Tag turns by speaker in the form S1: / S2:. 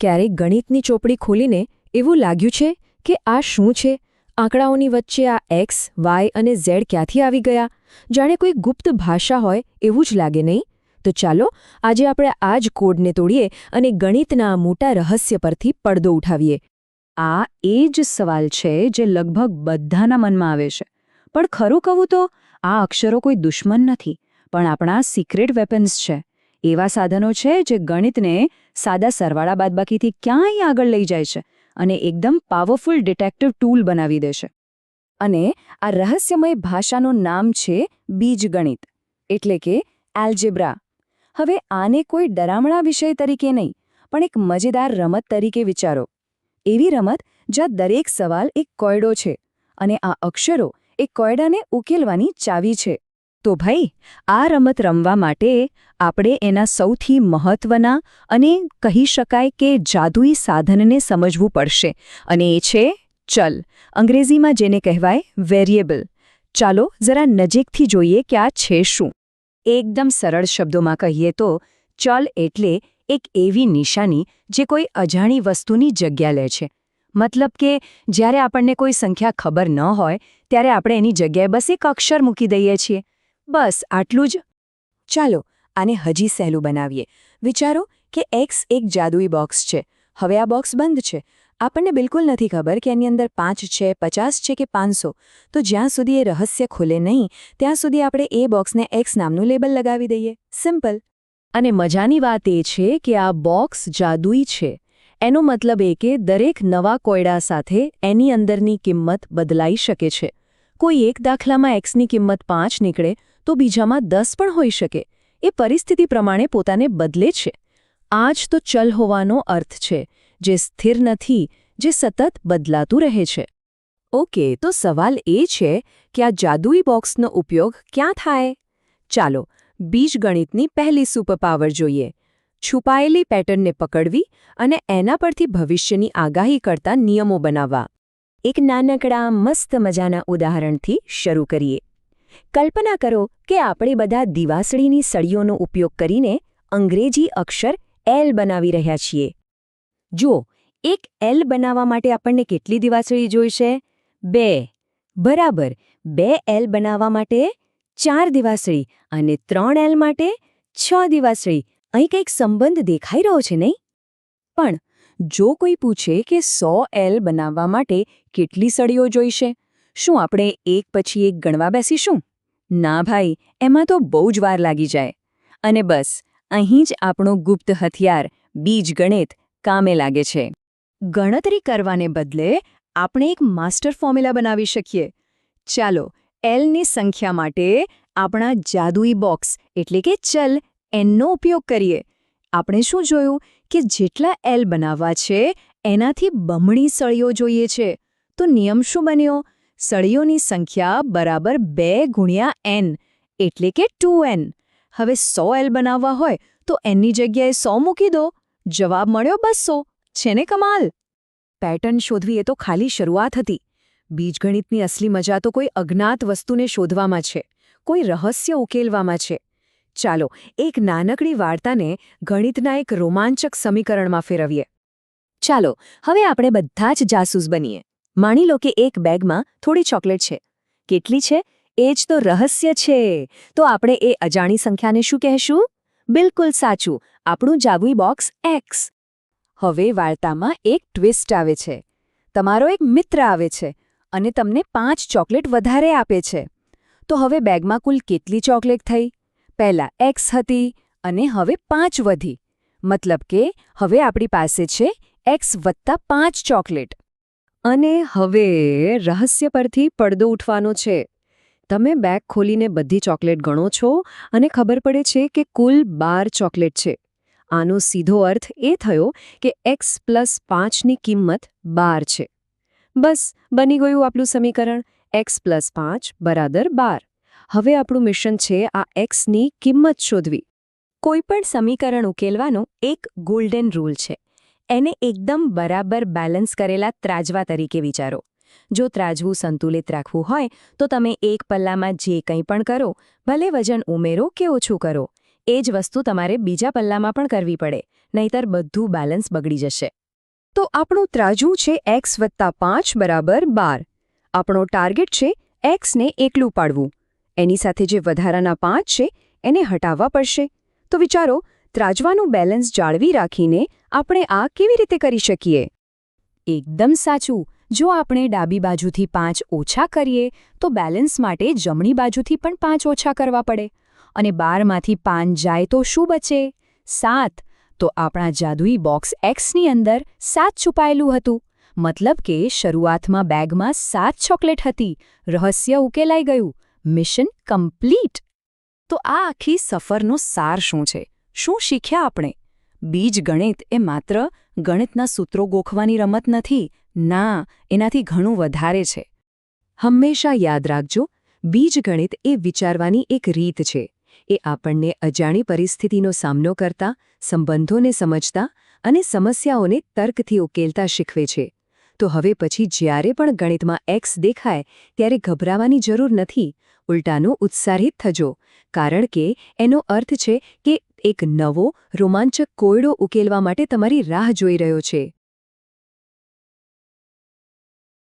S1: ક્યારેક ગણિતની ચોપડી ખોલીને એવું લાગ્યું છે કે આ શું છે? આંકડાઓની વચ્ચે આ એક્સ, વાય અને ઝેડ ક્યાંથી આવી ગયા? જાણે કોઈ ગુપ્ત ભાષા હોય એવું જ લાગે નહીં? તો ચાલો આજે આપણે આ જ કોડને તોડીએ અને ગણિતના આ મોટા રહસ્ય પરથી પડદો ઉઠાવીએ.
S2: આ એ જ સવાલ છે જે લગભગ બધાના મનમાં આવે છે. પણ ખરું કહું તો આ અક્ષરો કોઈ દુશ્મન નથી, પણ આપણા સિક્રેટ વેપન્સ છે. એવા સાધનો છે જે ગણિતને સાદા સરવાળા બાદબાકીથી ક્યાંય આગળ લઈ જાય છે અને એકદમ પાવરફુલ ડિટેક્ટિવ ટૂલ બનાવી દે છે. અને આ રહસ્યમય ભાષાનું નામ છે બીજગણિત, એટલે કે એલ્જેબ્રા. હવે આને કોઈ ડરામણા વિષય તરીકે નહીં, પણ એક મજેદાર રમત તરીકે વિચારો. એવી રમત જ્યાં દરેક સવાલ એક કોયડો છે અને આ અક્ષરો એ કોયડાને ઉકેલવાની ચાવી છે. તો ભાઈ, આ રમત રમવા માટે આપણે એના સૌથી મહત્વના અને કહી શકાય કે જાદુઈ સાધનને સમજવું પડશે, અને એ છે ચલ, અંગ્રેજીમાં જેને કહેવાય વેરિયેબલ. ચાલો જરા નજીકથી જોઈએ કે આ છે શું. એકદમ સરળ શબ્દોમાં કહીએ તો ચલ એટલે એક એવી નિશાની જે કોઈ અજાણી વસ્તુની જગ્યા લે છે. મતલબ કે જ્યારે આપણને કોઈ સંખ્યા ખબર ન હોય ત્યારે આપણે એની જગ્યાએ બસ એક અક્ષર મૂકી દઈએ છીએ. બસ આટલું જ. ચાલો આને હજી સહેલું બનાવીએ. વિચારો કે એક્સ એક જાદુઈ બોક્સ છે. હવે આ બોક્સ બંધ છે. આપણને બિલકુલ નથી ખબર કે એની અંદર 5 છે, 50 છે કે 500. તો જ્યાં સુધી એ રહસ્ય ખુલે નહીં ત્યાં સુધી આપણે એ બોક્સને એક્સ નામનું લેબલ લગાવી દઈએ. સિમ્પલ. અને મજાની વાત એ છે કે આ બોક્સ જાદુઈ છે. એનો મતલબ એ કે દરેક નવા કોયડા સાથે એની અંદરની કિંમત બદલાઈ શકે છે. કોઈ એક દાખલામાં એક્સની કિંમત 5 નીકળે તો બીજામાં 10 પણ હોઈ શકે. એ પરિસ્થિતિ પ્રમાણે પોતાને બદલે છે. આ જ તો ચલ હોવાનો અર્થ છે, જે સ્થિર નથી, જે સતત બદલાતું રહે છે. ઓકે, તો સવાલ એ છે કે આ જાદુઈ બોક્સનો ઉપયોગ ક્યાં થાય? ચાલો બીજગણિતની પહેલી સુપરપાવર જોઈએ. છુપાયેલી પેટર્નને પકડવી અને એના પરથી ભવિષ્યની આગાહી કરતા નિયમો બનાવવા. એક નાનકડા મસ્ત મજાના ઉદાહરણથી શરૂ કરીએ. કલ્પના કરો કે આપણે બધા દિવાસળીની સળીઓનો ઉપયોગ કરીને અંગ્રેજી અક્ષર એલ બનાવી રહ્યા છીએ. જુઓ, એક એલ બનાવવા માટે આપણને કેટલી દિવાસળી જોઈશે? 2. બરાબર. 2 એલ બનાવવા માટે 4 દિવાસળી અને 3 એલ માટે 6 દિવાસળી. અહીં કંઈક સંબંધ દેખાઈ રહ્યો છે નહીં? પણ જો કોઈ પૂછે કે 100 એલ બનાવવા માટે કેટલી સળીઓ જોઈશે, શું આપણે એક પછી એક ગણવા બેસીશું? ના ભાઈ, એમાં તો બહુ જ વાર લાગી જાય. અને બસ અહીં જ આપણું ગુપ્ત હથિયાર બીજગણિત કામે લાગે છે. ગણતરી કરવાને બદલે આપણે એક માસ્ટર ફોર્મ્યુલા બનાવી શકીએ. ચાલો એલની સંખ્યા માટે આપણા જાદુઈ બોક્સ એટલે કે ચલ એનનો ઉપયોગ કરીએ. આપણે શું જોયું કે જેટલા એલ બનાવવા છે એનાથી બમણી સળીઓ જોઈએ છે. તો નિયમ શું બન્યો? સળીઓની સંખ્યા બરાબર 2 ગુણ્યા n, એટલે કે 2n. હવે 100 એલ બનાવવા હોય તો એનની જગ્યાએ 100 મૂકી દો. જવાબ મળ્યો 200. છે ને કમાલ? પેટર્ન શોધવી એ તો ખાલી શરૂઆત હતી. બીજગણિતની અસલી મજા તો કોઈ અજ્ઞાત વસ્તુને શોધવામાં છે, કોઈ રહસ્ય ઉકેલવામાં છે. ચાલો એક નાનકડી વાર્તાને ગણિતના એક રોમાંચક સમીકરણમાં ફેરવીએ. ચાલો હવે આપણે બધા જ જાસૂસ બનીએ. માની લો કે એક બેગમાં થોડી ચોકલેટ છે. કેટલી છે? એ જ તો રહસ્ય છે. તો આપણે એ અજાણી સંખ્યાને શું કહેશું? બિલકુલ સાચું, આપણું જાદુઈ બોક્સ એક્સ. હવે વાર્તામાં એક ટ્વિસ્ટ આવે છે. તમારો એક મિત્ર આવે છે અને તમને 5 ચોકલેટ વધારે આપે છે. તો હવે બેગમાં કુલ કેટલી ચોકલેટ થઈ? પહેલા એક્સ હતી અને હવે 5 વધી. મતલબ કે હવે આપણી પાસે છે એક્સ વત્તા 5 ચોકલેટ. અને હવે રહસ્ય પરથી પડદો ઉઠવાનો છે. તમે બેગ ખોલીને બધી ચોકલેટ ગણો છો અને ખબર પડે છે કે કુલ 12 ચોકલેટ છે. આનો સીધો અર્થ એ થયો કે એક્સ પ્લસ 5ની કિંમત 12 છે. બસ બની ગયું આપણું સમીકરણ. એક્સ પ્લસ 5 બરાબર 12. હવે આપણું મિશન છે આ એક્સની કિંમત શોધવી. કોઈપણ સમીકરણ ઉકેલવાનો એક ગોલ્ડન રૂલ છે. એને એકદમ બરાબર બેલેન્સ કરેલા ત્રાજવા તરીકે વિચારો. જો ત્રાજવું સંતુલિત રાખવું હોય તો તમે એક પલ્લામાં જે કંઈ પણ કરો, ભલે વજન ઉમેરો કે ઓછું કરો, એ જ વસ્તુ તમારે બીજા પલ્લામાં પણ કરવી પડે, નહીંતર બધું બેલેન્સ બગડી જશે.
S1: તો આપણું ત્રાજુ છે x + 5 = 12. આપણો ટાર્ગેટ છે xને એકલું પાડવું. એની સાથે જે વધારાના 5 છે એને હટાવવા પડશે. તો વિચારો, ત્રાજવાનું બેલેન્સ જાળવી રાખીને આપણે આ કેવી રીતે કરી શકીએ?
S2: એકદમ સાચું. જો આપણે ડાબી બાજુથી 5 ઓછા કરીએ તો બેલેન્સ માટે જમણી બાજુથી પણ 5 ઓછા કરવા પડે. અને 12માંથી 5 જાય તો શું બચે? 7. તો આપણા જાદુઈ બોક્સ Xની અંદર 7 છુપાયેલું હતું. મતલબ કે શરૂઆતમાં બેગમાં 7 ચોકલેટ હતી. રહસ્ય ઉકેલાઈ ગયું. Mission complete. તો આ આખી સફરનો સાર શું છે? શું શીખ્યા આપણે? બીજગણિત એ માત્ર ગણિતના સૂત્રો ગોખવાની રમત નથી. ના, એનાથી ઘણું વધારે છે.
S1: હંમેશા યાદ રાખજો, બીજગણિત એ વિચારવાની એક રીત છે. એ આપણને અજાણી પરિસ્થિતિનો સામનો કરતા, સંબંધોને સમજતા અને સમસ્યાઓને તર્કથી ઉકેલતા શીખવે છે. તો હવે પછી જ્યારે પણ ગણિતમાં x દેખાય ત્યારે ગભરાવાની જરૂર નથી. ઉલટાનું ઉત્સાહિત થજો, કારણ કે એનો અર્થ છે કે એક નવો, રોમાંચક કોયડો ઉકેલવા માટે તમારી રાહ જોઈ રહ્યો છે.